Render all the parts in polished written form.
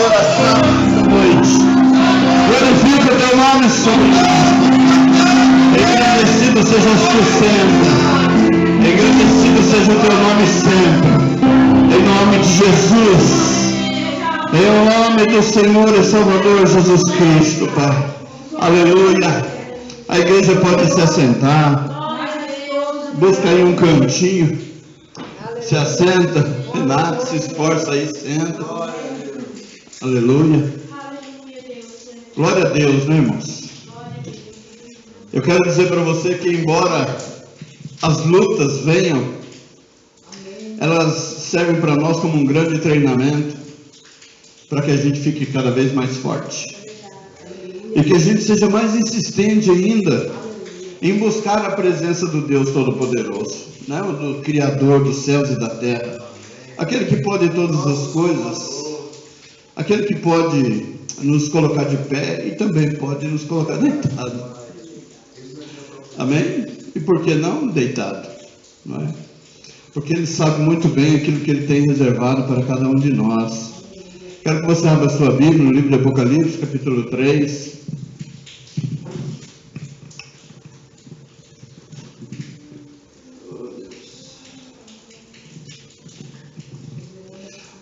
adoração esta noite. Glorifica o teu nome sobre nós. Engrandecido sejas tu sempre. Engrandecido seja o teu nome sempre. Em nome de Jesus. Em nome do Senhor e Salvador Jesus Cristo, Pai. Aleluia. A igreja pode se assentar. Busca aí um cantinho. Se assenta. Renato, se esforça aí, senta. Aleluia. Glória a Deus, né, irmãos? Eu quero dizer para você que, embora as lutas venham, elas servem para nós como um grande treinamento, para que a gente fique cada vez mais forte. E que a gente seja mais insistente ainda em buscar a presença do Deus Todo-Poderoso, né? Do Criador dos céus e da terra. Aquele que pode todas as coisas, aquele que pode nos colocar de pé e também pode nos colocar deitado. Amém? E por que não deitado? Não é? Porque Ele sabe muito bem aquilo que Ele tem reservado para cada um de nós. Quero que você abra a sua Bíblia no livro de Apocalipse, capítulo 3.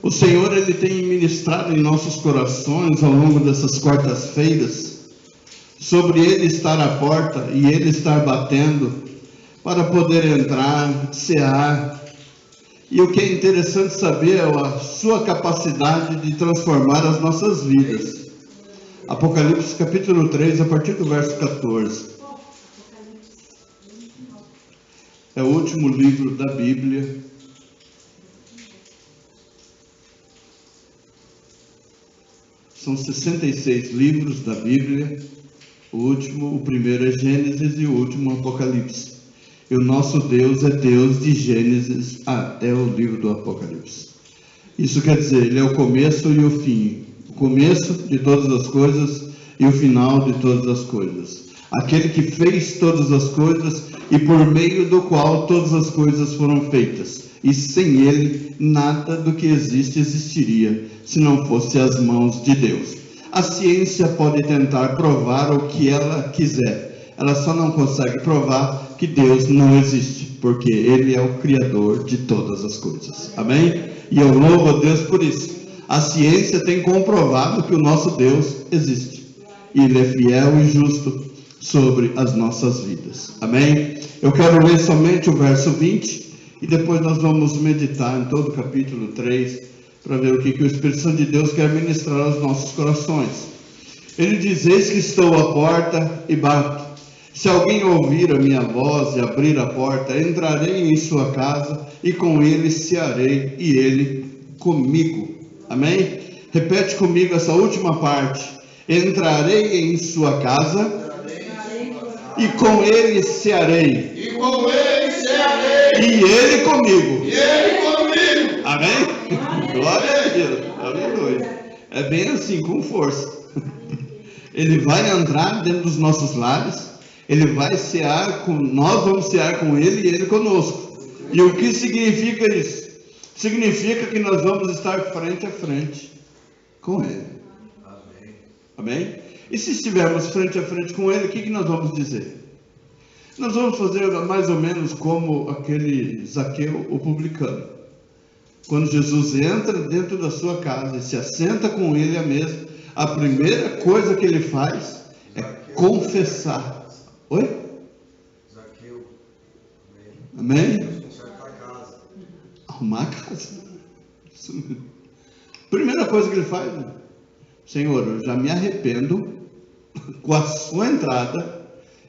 O Senhor, Ele tem ministrado em nossos corações ao longo dessas quartas-feiras sobre Ele estar à porta e Ele estar batendo para poder entrar, cear. E o que é interessante saber é a sua capacidade de transformar as nossas vidas. Apocalipse capítulo 3, a partir do verso 14. É o último livro da Bíblia. São 66 livros da Bíblia. O primeiro é Gênesis e o último Apocalipse. E o nosso Deus é Deus de Gênesis até o livro do Apocalipse. Isso quer dizer, Ele é o começo e o fim. O começo de todas as coisas e o final de todas as coisas. Aquele que fez todas as coisas e por meio do qual todas as coisas foram feitas. E sem Ele, nada do que existe existiria, se não fosse as mãos de Deus. A ciência pode tentar provar o que ela quiser. Ela só não consegue provar que Deus não existe, porque Ele é o Criador de todas as coisas. Amém? E eu louvo a Deus por isso. A ciência tem comprovado que o nosso Deus existe. E Ele é fiel e justo sobre as nossas vidas. Amém? Eu quero ler somente o verso 20 e depois nós vamos meditar em todo o capítulo 3 para ver o que o Espírito Santo de Deus quer ministrar aos nossos corações. Ele diz: eis que estou à porta e bato. Se alguém ouvir a minha voz e abrir a porta, entrarei em sua casa e com ele cearei e ele comigo. Amém? Repete comigo essa última parte. Entrarei em sua casa e com ele cearei. E com ele cearei. E ele comigo. E ele comigo. Amém? Glória a Deus. Aleluia. É bem assim, com força. Ele vai entrar dentro dos nossos lares. Ele vai cear com nós, vamos cear com Ele e Ele conosco. E o que significa isso? Significa que nós vamos estar frente a frente com Ele. Amém. Amém? E se estivermos frente a frente com Ele, o que nós vamos dizer? Nós vamos fazer mais ou menos como aquele Zaqueu, o publicano. Quando Jesus entra dentro da sua casa e se assenta com Ele à mesa, a primeira coisa que Ele faz é confessar. Oi? Zaqueu. Amém? Consertar a casa. Arrumar a casa. Isso mesmo. Primeira coisa que ele faz: Senhor, eu já me arrependo com a sua entrada,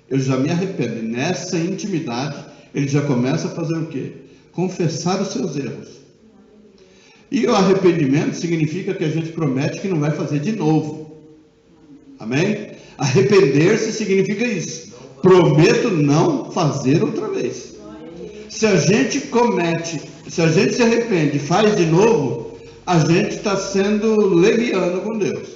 eu já me arrependo. E nessa intimidade, ele já começa a fazer o quê? Confessar os seus erros. E o arrependimento significa que a gente promete que não vai fazer de novo. Amém? Arrepender-se significa isso. Prometo não fazer outra vez. Se a gente se arrepende e faz de novo, a gente está sendo leviano com Deus.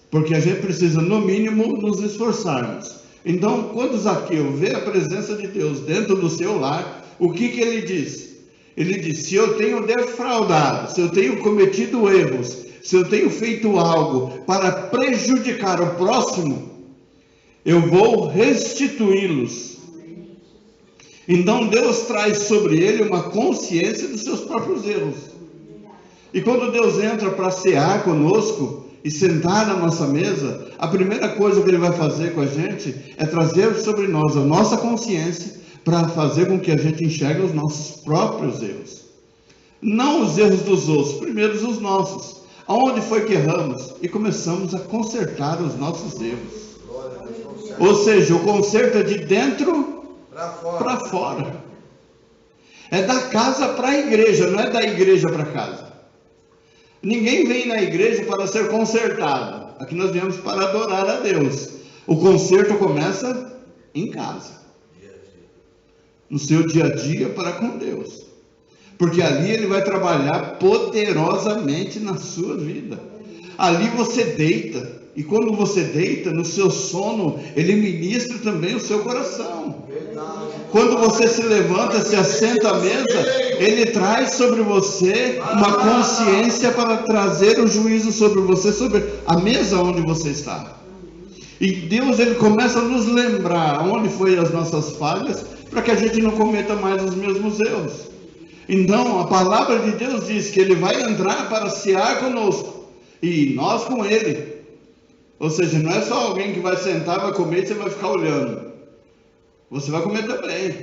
Porque a gente precisa, no mínimo, nos esforçarmos. Então, quando Zaqueu vê a presença de Deus dentro do seu lar, o que ele diz? Ele diz: se eu tenho defraudado, se eu tenho cometido erros, se eu tenho feito algo para prejudicar o próximo, eu vou restituí-los. Então Deus traz sobre ele uma consciência dos seus próprios erros. E quando Deus entra para cear conosco e sentar na nossa mesa, a primeira coisa que Ele vai fazer com a gente é trazer sobre nós a nossa consciência para fazer com que a gente enxergue os nossos próprios erros. Não os erros dos outros, primeiro os nossos. Aonde foi que erramos? E começamos a consertar os nossos erros. Ou seja, o conserto é de dentro para fora. É da casa para a igreja, não é da igreja para casa. Ninguém vem na igreja para ser consertado. Aqui nós viemos para adorar a Deus. O conserto começa em casa, no seu dia a dia para com Deus, porque ali Ele vai trabalhar poderosamente na sua vida. Ali você deita, e quando você deita, no seu sono, Ele ministra também o seu coração. Quando você se levanta, se assenta à mesa, Ele traz sobre você uma consciência para trazer o juízo sobre você, sobre a mesa onde você está. E Deus, Ele começa a nos lembrar onde foram as nossas falhas, para que a gente não cometa mais os mesmos erros. Então, a palavra de Deus diz que Ele vai entrar para cear conosco, e nós com Ele. Ou seja, não é só alguém que vai sentar, vai comer e você vai ficar olhando. Você vai comer também.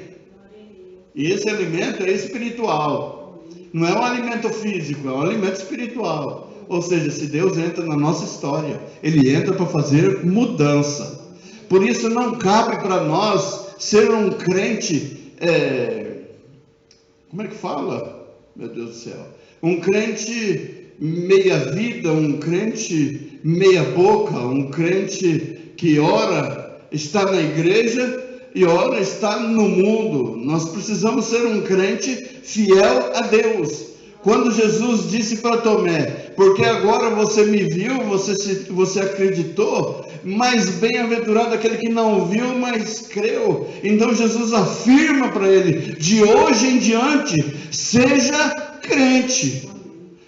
E esse alimento é espiritual. Não é um alimento físico, é um alimento espiritual. Ou seja, se Deus entra na nossa história, Ele entra para fazer mudança. Por isso não cabe para nós ser um crente, como é que fala? Meu Deus do céu. Um crente meia vida, um crente meia boca, um crente que ora está na igreja e ora está no mundo. Nós precisamos ser um crente fiel a Deus. Quando Jesus disse para Tomé: porque agora você me viu, você acreditou, mas bem-aventurado aquele que não viu, mas creu. Então Jesus afirma para ele: de hoje em diante, seja crente.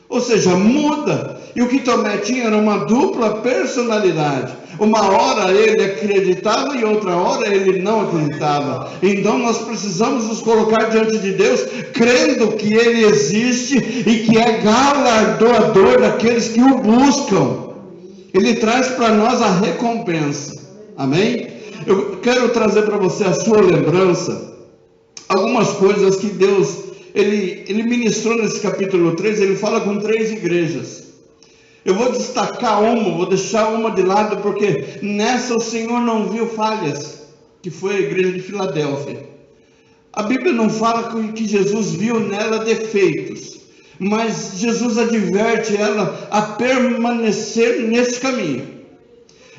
Ou seja, muda. E o que Tomé tinha era uma dupla personalidade. Uma hora ele acreditava e outra hora ele não acreditava. Então nós precisamos nos colocar diante de Deus, crendo que Ele existe e que é galardoador daqueles que o buscam. Ele traz para nós a recompensa. Amém? Eu quero trazer para você a sua lembrança algumas coisas que Deus ele ministrou nesse capítulo 3. Ele fala com 3 igrejas. Eu vou destacar uma, vou deixar uma de lado, porque nessa o Senhor não viu falhas, que foi a igreja de Filadélfia. A Bíblia não fala que Jesus viu nela defeitos, mas Jesus adverte ela a permanecer nesse caminho.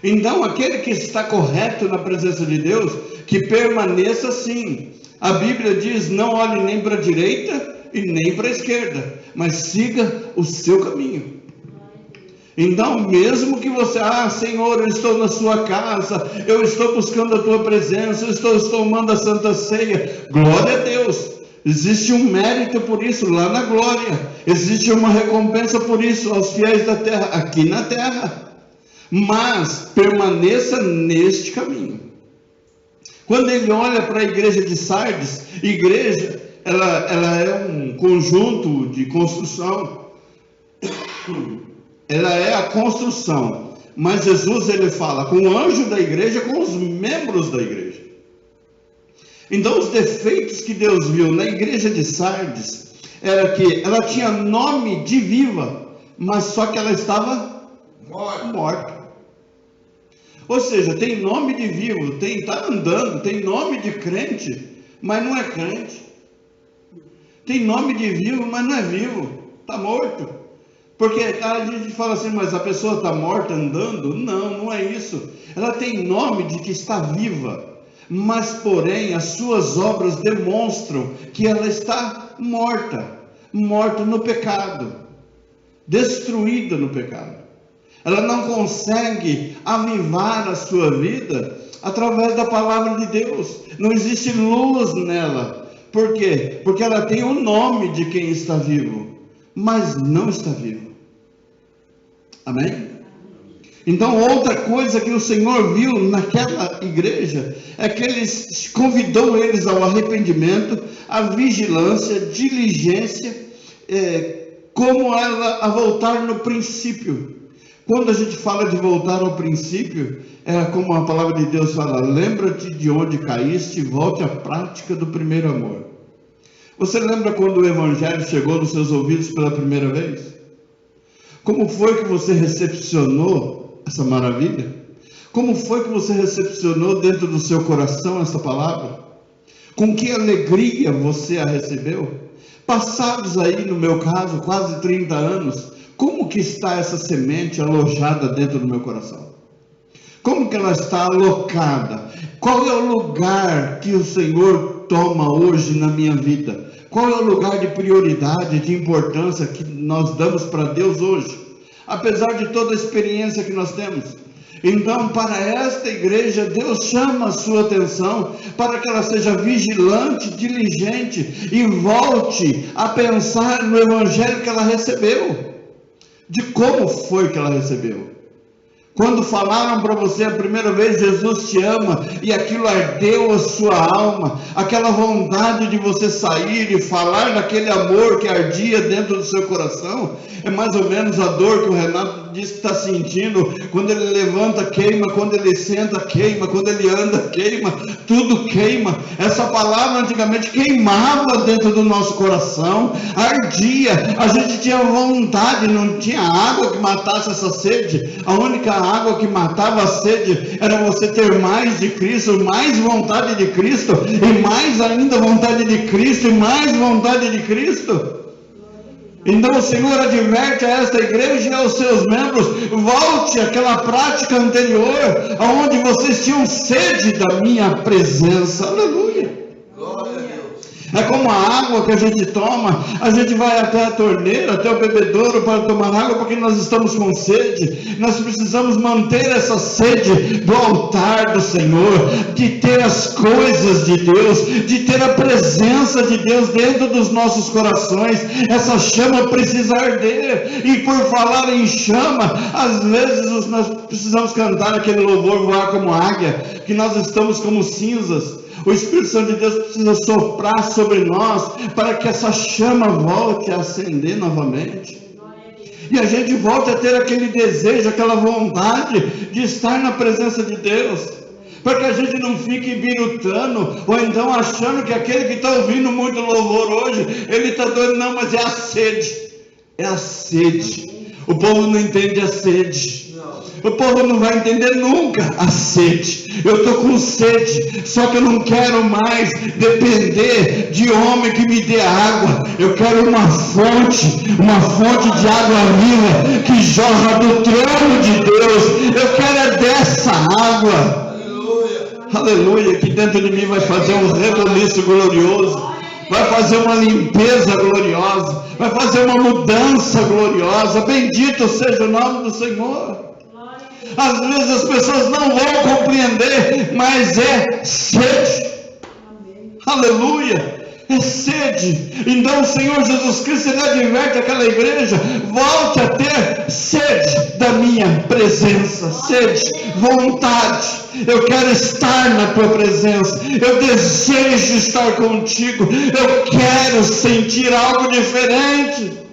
Então, aquele que está correto na presença de Deus, que permaneça assim. A Bíblia diz: não olhe nem para a direita e nem para a esquerda, mas siga o seu caminho. Então, mesmo que você, Senhor, eu estou na sua casa, eu estou buscando a tua presença, eu estou tomando a Santa Ceia, glória a Deus, existe um mérito por isso lá na glória, existe uma recompensa por isso aos fiéis da terra, aqui na terra, mas permaneça neste caminho. Quando ele olha para a igreja de Sardes, igreja, ela é um conjunto de construção, ela é a construção, mas Jesus ele fala com o anjo da igreja, com os membros da igreja. Então os defeitos que Deus viu na igreja de Sardes era que ela tinha nome de viva, mas só que ela estava morta. Ou seja, tem nome de vivo, está andando, tem nome de crente, mas não é crente. Tem nome de vivo, mas não é vivo, está morto. Porque a gente fala assim, mas a pessoa está morta andando? Não, não é isso. Ela tem nome de que está viva, mas porém as suas obras demonstram que ela está morta no pecado, destruída no pecado. Ela não consegue avivar a sua vida através da palavra de Deus. Não existe luz nela. Por quê? Porque ela tem o nome de quem está vivo, mas não está vivo. Amém? Então, outra coisa que o Senhor viu naquela igreja é que Ele convidou eles ao arrependimento, à vigilância, diligência, como ela a voltar no princípio. Quando a gente fala de voltar ao princípio, é como a palavra de Deus fala: lembra-te de onde caíste e volte à prática do primeiro amor. Você lembra quando o Evangelho chegou nos seus ouvidos pela primeira vez? Como foi que você recepcionou essa maravilha? Como foi que você recepcionou dentro do seu coração essa palavra? Com que alegria você a recebeu? Passados aí, no meu caso, quase 30 anos, como que está essa semente alojada dentro do meu coração? Como que ela está alocada? Qual é o lugar que o Senhor toma hoje na minha vida? Qual é o lugar de prioridade, de importância que nós damos para Deus hoje? Apesar de toda a experiência que nós temos. Então, para esta igreja, Deus chama a sua atenção para que ela seja vigilante, diligente e volte a pensar no Evangelho que ela recebeu. De como foi que ela recebeu? Quando falaram para você a primeira vez, Jesus te ama, e aquilo ardeu a sua alma, aquela vontade de você sair e falar daquele amor que ardia dentro do seu coração, é mais ou menos a dor que o Renato diz que está sentindo, quando ele levanta queima, quando ele senta queima, quando ele anda queima, tudo queima. Essa palavra antigamente queimava dentro do nosso coração, ardia, a gente tinha vontade, não tinha água que matasse essa sede. A única água que matava a sede era você ter mais de Cristo, mais vontade de Cristo, e mais ainda vontade de Cristo, e mais vontade de Cristo. Então o Senhor adverte a esta igreja e aos seus membros: volte àquela prática anterior, aonde vocês tinham sede da minha presença. Aleluia. Glória a Deus. É como a água que a gente toma, a gente vai até a torneira, até o bebedouro para tomar água, porque nós estamos com sede. Nós precisamos manter essa sede do altar do Senhor, de ter as coisas de Deus, de ter a presença de Deus dentro dos nossos corações. Essa chama precisa arder, e por falar em chama, às vezes nós precisamos cantar aquele louvor, voar como águia, que nós estamos como cinzas. O Espírito Santo de Deus precisa soprar sobre nós para que essa chama volte a acender novamente. E a gente volte a ter aquele desejo, aquela vontade de estar na presença de Deus. Para que a gente não fique birutando, ou então achando que aquele que está ouvindo muito louvor hoje, ele está doido. Não, mas é a sede. É a sede. O povo não entende a sede. O povo não vai entender nunca a sede. Eu estou com sede, só que eu não quero mais depender de homem que me dê água. Eu quero uma fonte de água viva que jorra do trono de Deus. Eu quero é dessa água. Aleluia. Aleluia, que dentro de mim vai fazer um reboliço glorioso, vai fazer uma limpeza gloriosa, vai fazer uma mudança gloriosa. Bendito seja o nome do Senhor. Às vezes as pessoas não vão compreender, mas é sede. Aleluia, é sede. Então o Senhor Jesus Cristo, Ele adverte aquela igreja: volte a ter sede da minha presença, sede, vontade. Eu quero estar na tua presença, eu desejo estar contigo, eu quero sentir algo diferente.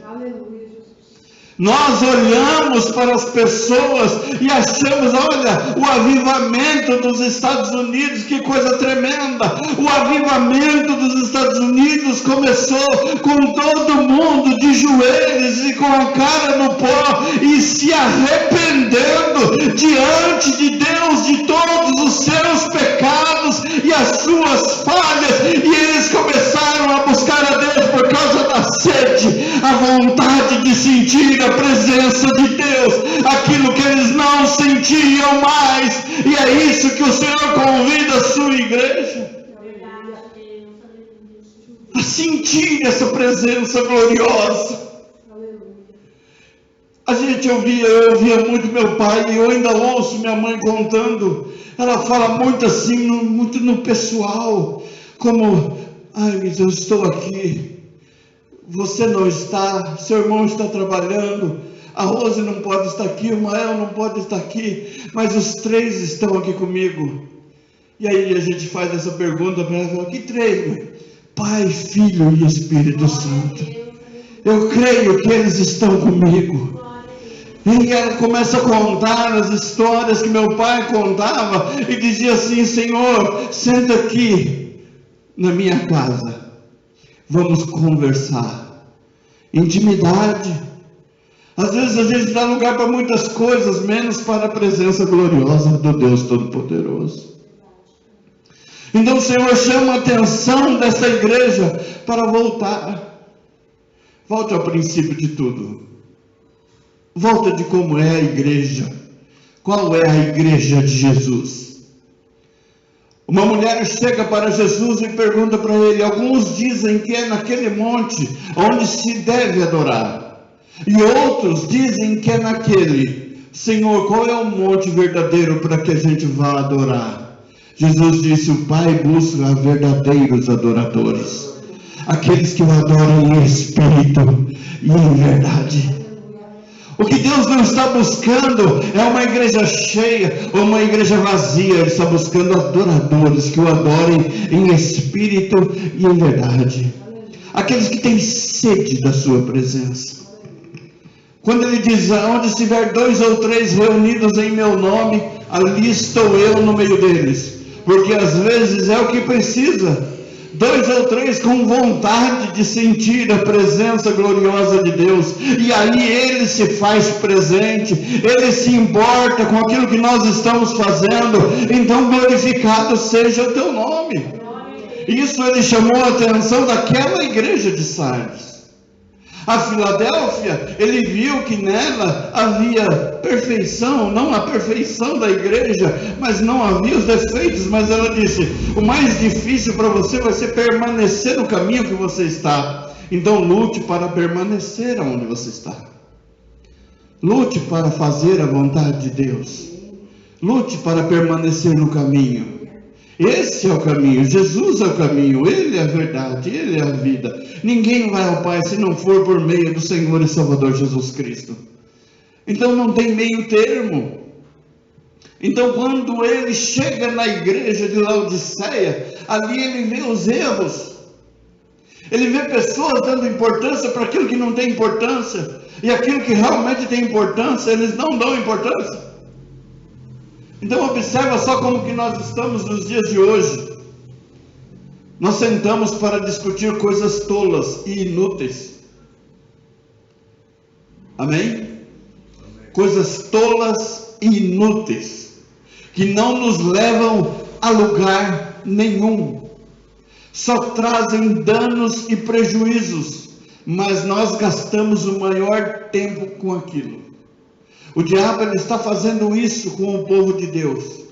Nós olhamos para as pessoas e achamos: olha, o avivamento dos Estados Unidos, que coisa tremenda. O avivamento dos Estados Unidos começou com todo mundo de joelhos e com a cara no pó e se arrependendo diante de Deus de todos os seus pecados e as suas falhas, e eles começaram a buscar a Deus por causa da sede, a vontade de sentir a presença de Deus, aquilo que eles não sentiam mais. E é isso que o Senhor convida a sua igreja a sentir, essa presença gloriosa. Eu ouvia muito meu pai, e eu ainda ouço minha mãe contando. Ela fala muito assim, muito no pessoal, como Ai, mas eu estou aqui, você não está, seu irmão está trabalhando, a Rose não pode estar aqui, o Mael não pode estar aqui, mas os 3 estão aqui comigo. E aí a gente faz essa pergunta para ela: que 3? Pai, Filho e Espírito Santo. Eu creio que eles estão comigo. E ela começa a contar as histórias que meu pai contava e dizia assim: Senhor, senta aqui na minha casa, vamos conversar. Intimidade. Às vezes a gente dá lugar para muitas coisas, menos para a presença gloriosa do Deus Todo-Poderoso. Então o Senhor chama a atenção dessa igreja para voltar. Volte ao princípio de tudo. Volta de como é a igreja. Qual é a igreja de Jesus? Uma mulher chega para Jesus e pergunta para ele. Alguns dizem que é naquele monte onde se deve adorar, e outros dizem que é naquele. Senhor, qual é o monte verdadeiro para que a gente vá adorar? Jesus disse: o Pai busca verdadeiros adoradores, aqueles que o adoram em espírito e em verdade. O que Deus não está buscando é uma igreja cheia ou uma igreja vazia. Ele está buscando adoradores que o adorem em espírito e em verdade, aqueles que têm sede da sua presença. Quando ele diz: onde estiver 2 ou 3 reunidos em meu nome, ali estou eu no meio deles. Porque às vezes é o que precisa, 2 ou 3 com vontade de sentir a presença gloriosa de Deus, e aí Ele se faz presente, Ele se importa com aquilo que nós estamos fazendo. Então glorificado seja o teu nome. Isso Ele chamou a atenção daquela igreja de Sardes. A Filadélfia, ele viu que nela havia perfeição, não a perfeição da igreja, mas não havia os defeitos. Mas ela disse: o mais difícil para você vai ser permanecer no caminho que você está. Então lute para permanecer onde você está. Lute para fazer a vontade de Deus. Lute para permanecer no caminho. Esse é o caminho, Jesus é o caminho, Ele é a verdade, Ele é a vida. Ninguém vai ao Pai se não for por meio do Senhor e Salvador Jesus Cristo. Então não tem meio termo. Então quando ele chega na igreja de Laodiceia, ali ele vê os erros. Ele vê pessoas dando importância para aquilo que não tem importância, e aquilo que realmente tem importância, eles não dão importância. Então observa só como que nós estamos nos dias de hoje. Nós sentamos para discutir coisas tolas e inúteis. Amém? Coisas tolas e inúteis, que não nos levam a lugar nenhum, só trazem danos e prejuízos, mas nós gastamos o maior tempo com aquilo. O diabo ele está fazendo isso com o povo de Deus.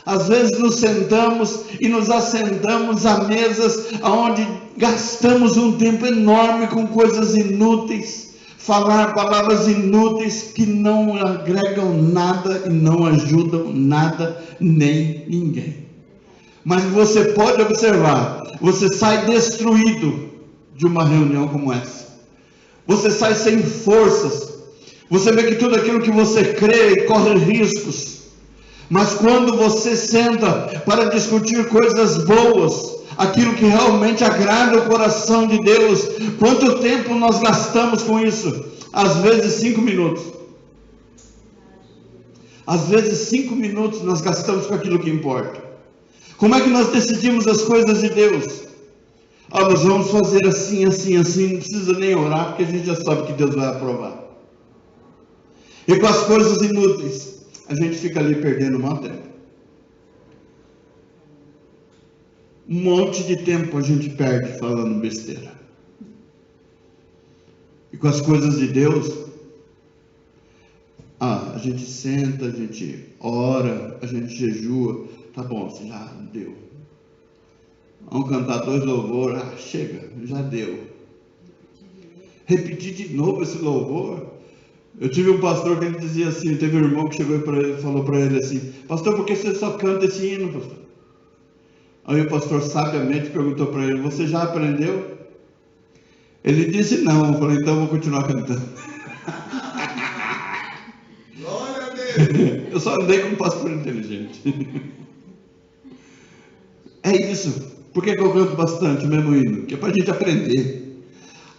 Às vezes nos sentamos e nos assentamos a mesas onde gastamos um tempo enorme com coisas inúteis, falar palavras inúteis que não agregam nada e não ajudam nada nem ninguém. Mas você pode observar, você sai destruído de uma reunião como essa. Você sai sem forças. Você vê que tudo aquilo que você crê corre riscos. Mas quando você senta para discutir coisas boas, aquilo que realmente agrada o coração de Deus, quanto tempo nós gastamos com isso? Às vezes 5 minutos. Às vezes 5 minutos nós gastamos com aquilo que importa. Como é que nós decidimos as coisas de Deus? Nós vamos fazer assim, assim, assim, não precisa nem orar, porque a gente já sabe que Deus vai aprovar. E com as coisas inúteis, a gente fica ali perdendo um tempo. Um monte de tempo a gente perde falando besteira. E com as coisas de Deus, a gente senta, a gente ora, a gente jejua. Tá bom, já deu. Vamos cantar 2 louvores. Chega, já deu. Repetir de novo esse louvor. Eu tive um pastor que ele dizia assim, teve um irmão que chegou para ele, falou para ele assim: pastor, por que você só canta esse hino, pastor? Aí o pastor sabiamente perguntou para ele: você já aprendeu? Ele disse não. Eu falei: então eu vou continuar cantando. Glória a Deus. Eu só andei com um pastor inteligente. É isso. Por que eu canto bastante o mesmo hino? Que é para a gente aprender.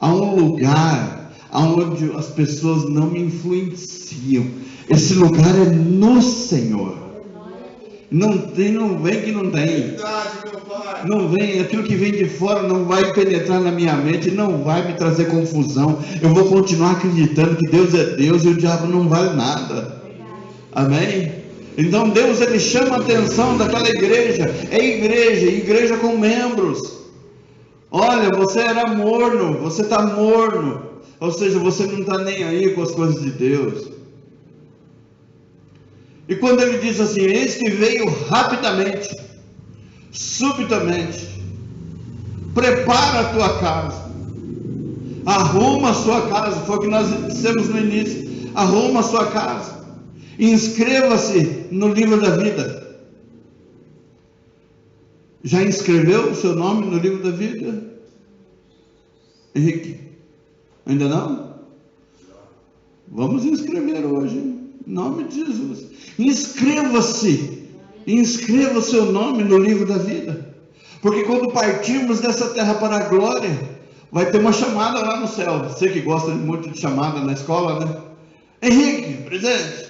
Há um lugar onde as pessoas não me influenciam. Esse lugar é no Senhor. Não vem que não tem. Verdade, meu Pai. Não vem, aquilo que vem de fora não vai penetrar na minha mente, não vai me trazer confusão. Eu vou continuar acreditando que Deus é Deus e o diabo não vale nada. Amém? Então Deus, ele chama a atenção daquela igreja. É igreja com membros. Olha, você era morno, você está morno. Ou seja, você não está nem aí com as coisas de Deus. E quando ele diz assim: eis que veio rapidamente, subitamente, prepara a tua casa, arruma a sua casa. Foi o que nós dissemos no início: arruma a sua casa, inscreva-se no livro da vida. Já inscreveu o seu nome no livro da vida, Henrique? Ainda não? Vamos inscrever hoje, em nome de Jesus. Inscreva-se, inscreva o seu nome no livro da vida, porque quando partirmos dessa terra para a glória, vai ter uma chamada lá no céu. Você que gosta muito de chamada na escola, né? Henrique, presente.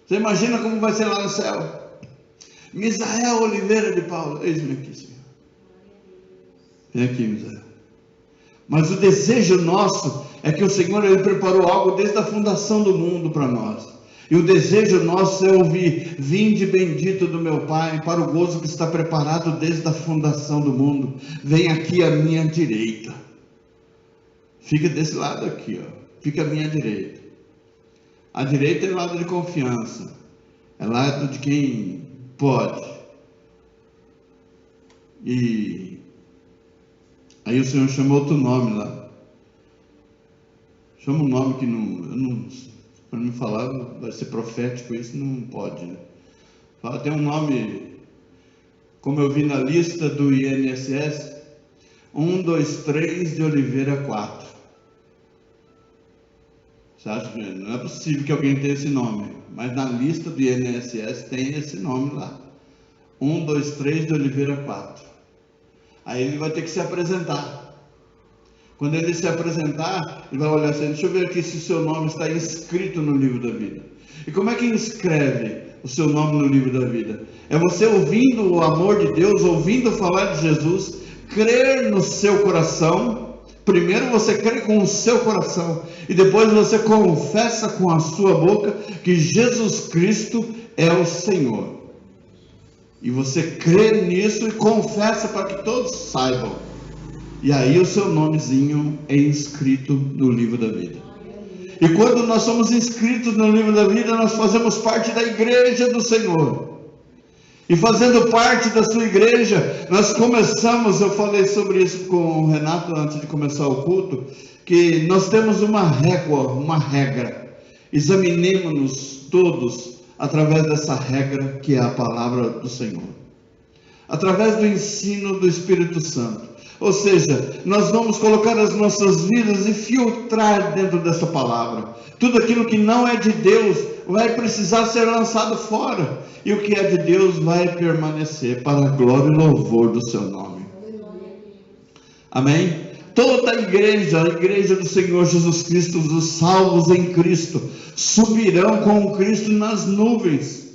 Você imagina como vai ser lá no céu? Misael Oliveira de Paula, eis-me aqui, Senhor. Vem aqui, Misael. Mas o desejo nosso é que o Senhor, ele preparou algo desde a fundação do mundo para nós. E o desejo nosso é ouvir: vinde bendito do meu Pai, para o gozo que está preparado desde a fundação do mundo. Vem aqui à minha direita. Fica desse lado aqui, ó. Fica à minha direita. A direita é lado de confiança. É lado de quem pode. E aí o Senhor chamou outro nome lá. Chama um nome que não para me falar, vai ser profético, isso não pode, né? Fala, tem um nome, como eu vi na lista do INSS, 123 de Oliveira 4. Você acha que não é possível que alguém tenha esse nome? Mas na lista do INSS tem esse nome lá, 123 de Oliveira 4. Aí ele vai ter que se apresentar. Quando ele se apresentar, ele vai olhar assim: deixa eu ver aqui se o seu nome está inscrito no livro da vida. E como é que inscreve o seu nome no livro da vida? É você ouvindo o amor de Deus, ouvindo falar de Jesus, crer no seu coração. Primeiro você crê com o seu coração, e depois você confessa com a sua boca que Jesus Cristo é o Senhor. E você crê nisso e confessa para que todos saibam. E aí o seu nomezinho é inscrito no livro da vida. E quando nós somos inscritos no livro da vida, nós fazemos parte da igreja do Senhor. E fazendo parte da sua igreja, nós começamos, eu falei sobre isso com o Renato antes de começar o culto, que nós temos uma régua, uma regra. Examinemos-nos todos através dessa regra que é a palavra do Senhor. Através do ensino do Espírito Santo. Ou seja, nós vamos colocar as nossas vidas e filtrar dentro dessa palavra. Tudo aquilo que não é de Deus vai precisar ser lançado fora. E o que é de Deus vai permanecer para a glória e louvor do seu nome. Amém? Toda a igreja do Senhor Jesus Cristo, os salvos em Cristo, subirão com Cristo nas nuvens.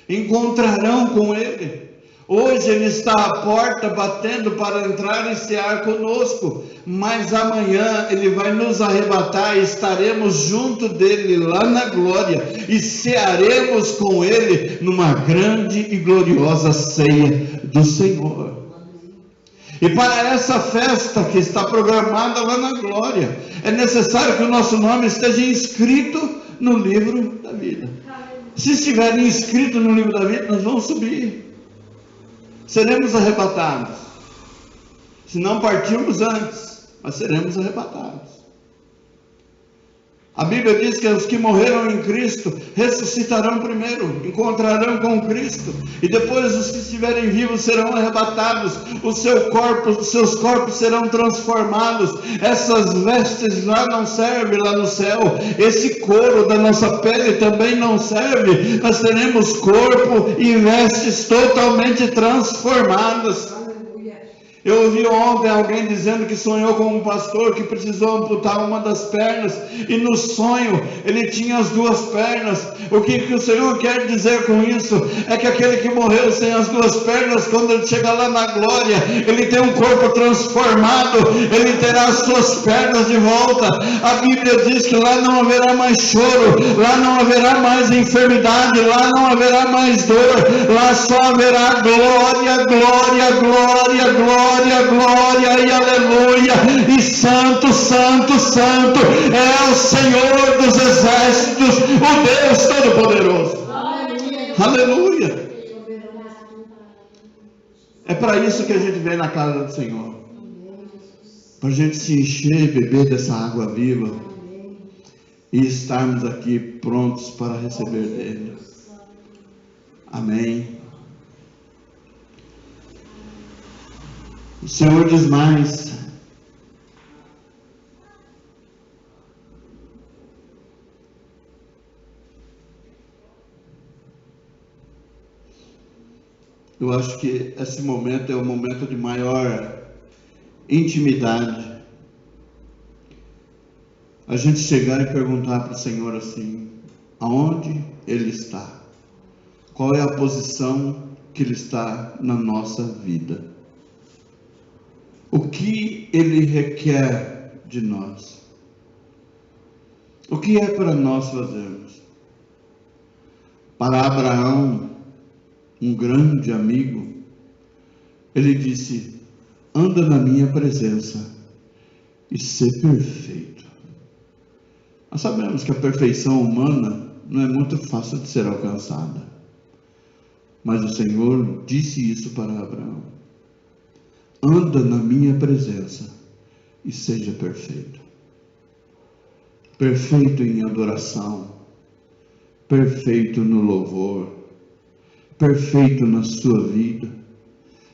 Encontrarão com Ele. Hoje Ele está à porta batendo para entrar e cear conosco, mas amanhã Ele vai nos arrebatar e estaremos junto dEle lá na glória, e cearemos com Ele numa grande e gloriosa ceia do Senhor. E para essa festa que está programada lá na glória, é necessário que o nosso nome esteja inscrito no livro da vida. Se estiver inscrito no livro da vida, nós vamos subir. Seremos arrebatados. Se não partirmos antes, mas seremos arrebatados. A Bíblia diz que os que morreram em Cristo ressuscitarão primeiro, encontrarão com Cristo, e depois os que estiverem vivos serão arrebatados, os seus corpos serão transformados. Essas vestes lá não servem lá no céu, esse couro da nossa pele também não serve. Nós teremos corpo e vestes totalmente transformadas. Eu ouvi ontem alguém dizendo que sonhou com um pastor que precisou amputar uma das pernas, e no sonho ele tinha as duas pernas. O que o Senhor quer dizer com isso? É que aquele que morreu sem as duas pernas, quando ele chegar lá na glória, ele tem um corpo transformado, ele terá as suas pernas de volta. A Bíblia diz que lá não haverá mais choro, lá não haverá mais enfermidade, lá não haverá mais dor, lá só haverá glória, glória, glória, glória, glória e aleluia. E santo, santo, santo é o Senhor dos exércitos, o Deus Todo-Poderoso. Aleluia. É para isso que a gente vem na casa do Senhor, para a gente se encher e beber dessa água viva e estarmos aqui prontos para receber dele. Amém. O Senhor diz mais: eu acho que esse momento é o momento de maior intimidade. A gente chegar e perguntar para o Senhor assim: aonde Ele está? Qual é a posição que Ele está na nossa vida? O que Ele requer de nós? O que é para nós fazermos? Para Abraão, um grande amigo, ele disse: anda na minha presença e ser perfeito. Nós sabemos que a perfeição humana não é muito fácil de ser alcançada, mas o Senhor disse isso para Abraão: anda na minha presença e seja perfeito. Perfeito em adoração, perfeito no louvor, perfeito na sua vida.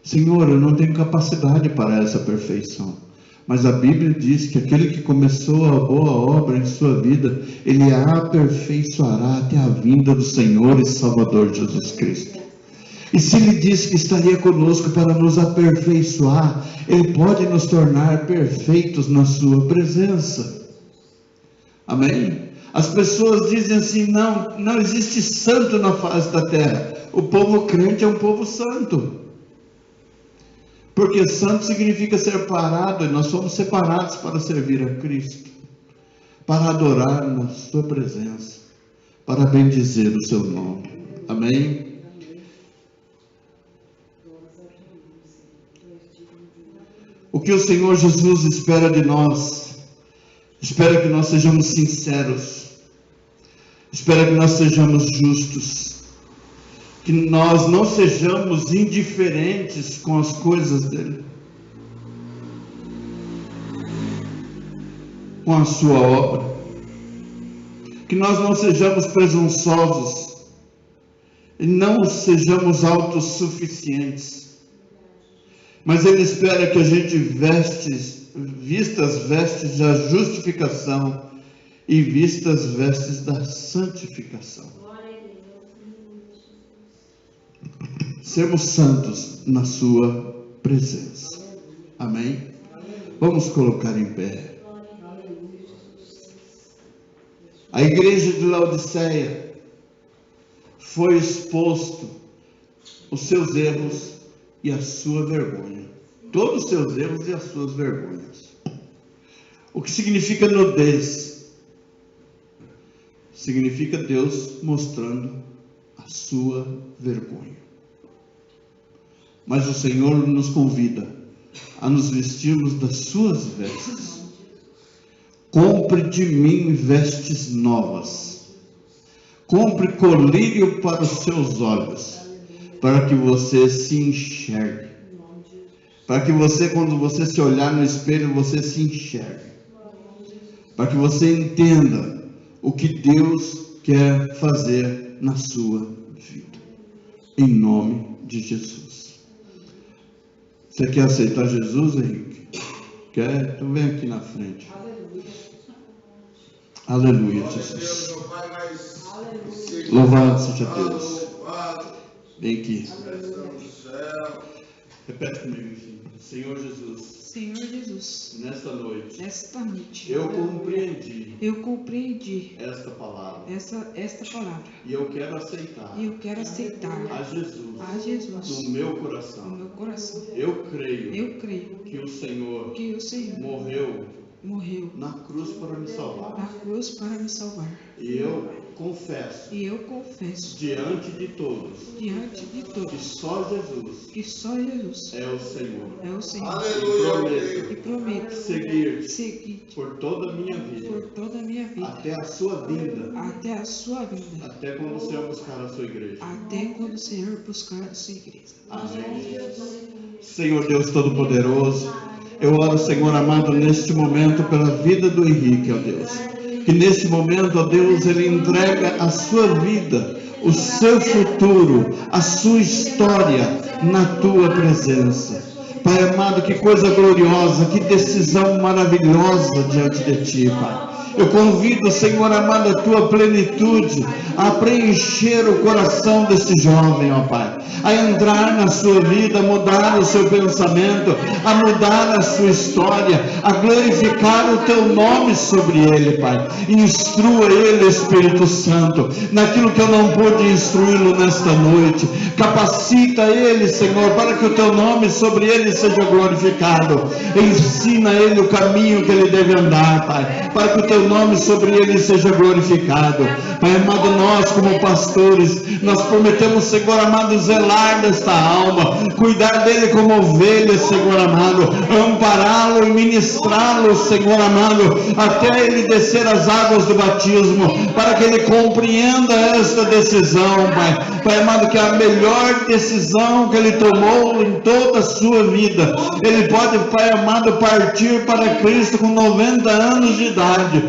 Senhor, eu não tenho capacidade para essa perfeição, mas a Bíblia diz que aquele que começou a boa obra em sua vida, Ele a aperfeiçoará até a vinda do Senhor e Salvador Jesus Cristo. E se Ele disse que estaria conosco para nos aperfeiçoar, Ele pode nos tornar perfeitos na sua presença. Amém? As pessoas dizem assim: não existe santo na face da terra. O povo crente é um povo santo, porque santo significa separado, e nós somos separados para servir a Cristo, para adorar na sua presença, para bendizer o seu nome. Amém? O que o Senhor Jesus espera de nós? Espera que nós sejamos sinceros, espera que nós sejamos justos, que nós não sejamos indiferentes com as coisas dele, com a sua obra, que nós não sejamos presunçosos e não sejamos autossuficientes. Mas Ele espera que a gente vista as vestes da justificação e vista as vestes da santificação. Sermos santos na sua presença. Amém? Vamos colocar em pé. A igreja de Laodiceia foi exposto os seus erros e a sua vergonha. Todos os seus erros e as suas vergonhas. O que significa nudez? Significa Deus mostrando a sua vergonha. Mas o Senhor nos convida a nos vestirmos das suas vestes. Compre de mim vestes novas. Compre colírio para os seus olhos, para que você se enxergue. Para que você, quando você se olhar no espelho, você se enxergue. Para que você entenda o que Deus quer fazer na sua vida. Em nome de Jesus. Você quer aceitar Jesus, Henrique? Quer? Então vem aqui na frente. Aleluia, Jesus. Louvado seja Deus. Vem aqui. Repete comigo, filho. Senhor Jesus. Senhor Jesus, Nesta noite, eu eu compreendi esta palavra. esta palavra. E eu quero aceitar E eu quero aceitar a Jesus a Jesus no meu no coração. meu coração. Eu creio Eu creio que o Senhor que o Senhor morreu morreu na cruz para me salvar. na cruz para me salvar. E eu confesso E eu confesso diante de todos diante de que todos só Jesus que só Jesus é o Senhor. é o Senhor. Aleluia. E prometo Seguir seguir por toda a minha vida, por toda a minha vida até a sua vinda, até a sua vinda, até quando o Senhor buscar a sua igreja. até quando o Senhor buscar a sua igreja. Amém. Senhor Deus Todo-Poderoso, eu oro, Senhor amado, neste momento pela vida do Henrique, ó Deus. Que neste momento, ó Deus, ele entrega a sua vida, o seu futuro, a sua história na tua presença. Pai amado, que coisa gloriosa, que decisão maravilhosa diante de ti, Pai. Eu convido, Senhor amado, a tua plenitude a preencher o coração desse jovem, ó Pai, a entrar na sua vida, a mudar o seu pensamento, a mudar a sua história, a glorificar o teu nome sobre ele, Pai. Instrua ele, Espírito Santo, naquilo que eu não pude instruí-lo nesta noite. Capacita ele, Senhor, para que o teu nome sobre ele seja glorificado. Ensina ele o caminho que ele deve andar, Pai, para que o teu nome sobre ele seja glorificado. Pai amado, nós como pastores, nós prometemos, Senhor amado, zelar desta alma, cuidar dele como ovelha, Senhor amado, ampará-lo e ministrá-lo, Senhor amado, até ele descer as águas do batismo, para que ele compreenda esta decisão, Pai. Pai amado, que é a melhor decisão que ele tomou em toda a sua vida. Ele pode, Pai amado, partir para Cristo com 90 anos de idade.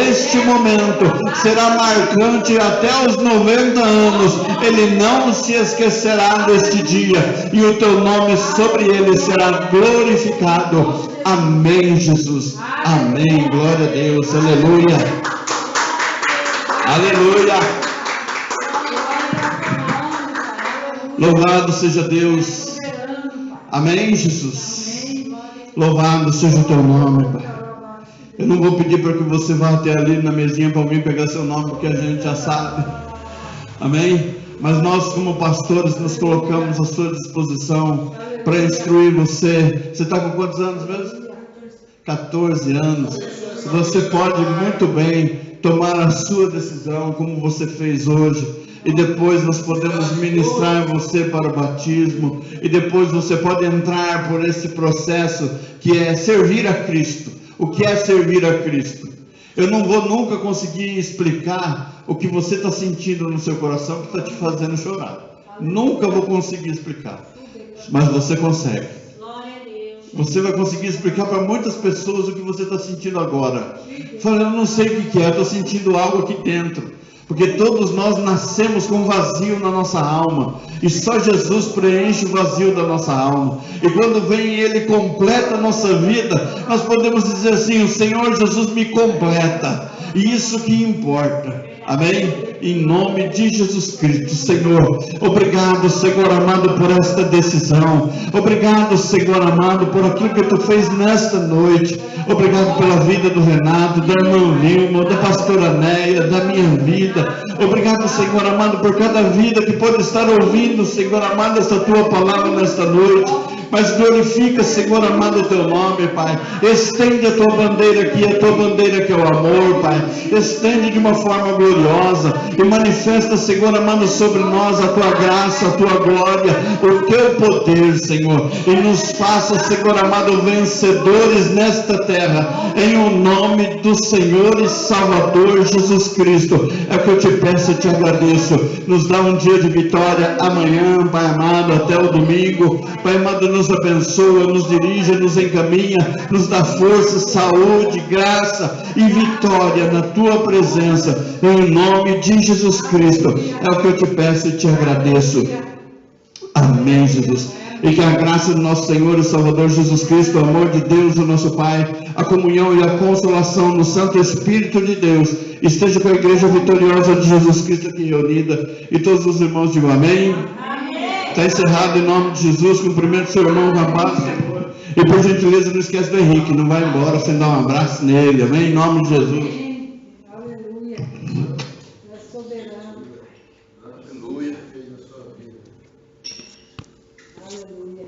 Este momento será marcante até os 90 anos. Ele não se esquecerá deste dia, e o teu nome sobre ele será glorificado. Amém, Jesus. Amém. Glória a Deus. Aleluia. Aleluia. Louvado seja Deus. Amém, Jesus. Louvado seja o teu nome, Pai. Eu não vou pedir para que você vá até ali na mesinha para mim pegar seu nome, porque a gente já sabe. Amém? Mas nós, como pastores, nos colocamos à sua disposição para instruir você. Você está com quantos anos mesmo? 14 anos. Você pode muito bem tomar a sua decisão, como você fez hoje. E depois nós podemos ministrar você para o batismo. E depois você pode entrar por esse processo que é servir a Cristo. O que é servir a Cristo? Eu não vou nunca conseguir explicar o que você está sentindo no seu coração que está te fazendo chorar. Nunca vou conseguir explicar. Mas você consegue. Você vai conseguir explicar para muitas pessoas o que você está sentindo agora. Falando, eu não sei o que é, eu estou sentindo algo aqui dentro. Porque todos nós nascemos com um vazio na nossa alma, e só Jesus preenche o vazio da nossa alma. E quando vem Ele completa a nossa vida, nós podemos dizer assim: o Senhor Jesus me completa, e isso que importa. Amém? Em nome de Jesus Cristo, Senhor. Obrigado, Senhor amado, por esta decisão. Obrigado, Senhor amado, por aquilo que Tu fez nesta noite. Obrigado pela vida do Renato, da irmã Nilma, da pastora Néia, da minha vida. Obrigado, Senhor amado, por cada vida que pode estar ouvindo, Senhor amado, esta Tua palavra nesta noite. Mas glorifica, Senhor amado, o Teu nome, Pai. Estende a Tua bandeira aqui, a Tua bandeira que é o amor, Pai. Estende de uma forma gloriosa e manifesta, Senhor amado, sobre nós a Tua graça, a Tua glória, o Teu poder, Senhor. E nos faça, Senhor amado, vencedores nesta terra, em o nome do Senhor e Salvador Jesus Cristo. É o que eu te peço e te agradeço. Nos dá um dia de vitória amanhã, Pai amado, até o domingo. Pai amado, nos abençoa, nos dirige, nos encaminha, nos dá força, saúde, graça e vitória na tua presença, em nome de Jesus Cristo. É o que eu te peço e te agradeço. Amém, Jesus. E que a graça do nosso Senhor e Salvador Jesus Cristo, o amor de Deus, o nosso Pai, a comunhão e a consolação no Santo Espírito de Deus, esteja com a igreja vitoriosa de Jesus Cristo aqui reunida, e todos os irmãos digam amém. Está encerrado em nome de Jesus. Cumprimento seu irmão com a paz do Senhor. E por gentileza, não esquece do Henrique, não vai embora sem dar um abraço nele, amém? Em nome de Jesus. Aleluia. É soberano. Aleluia. Aleluia.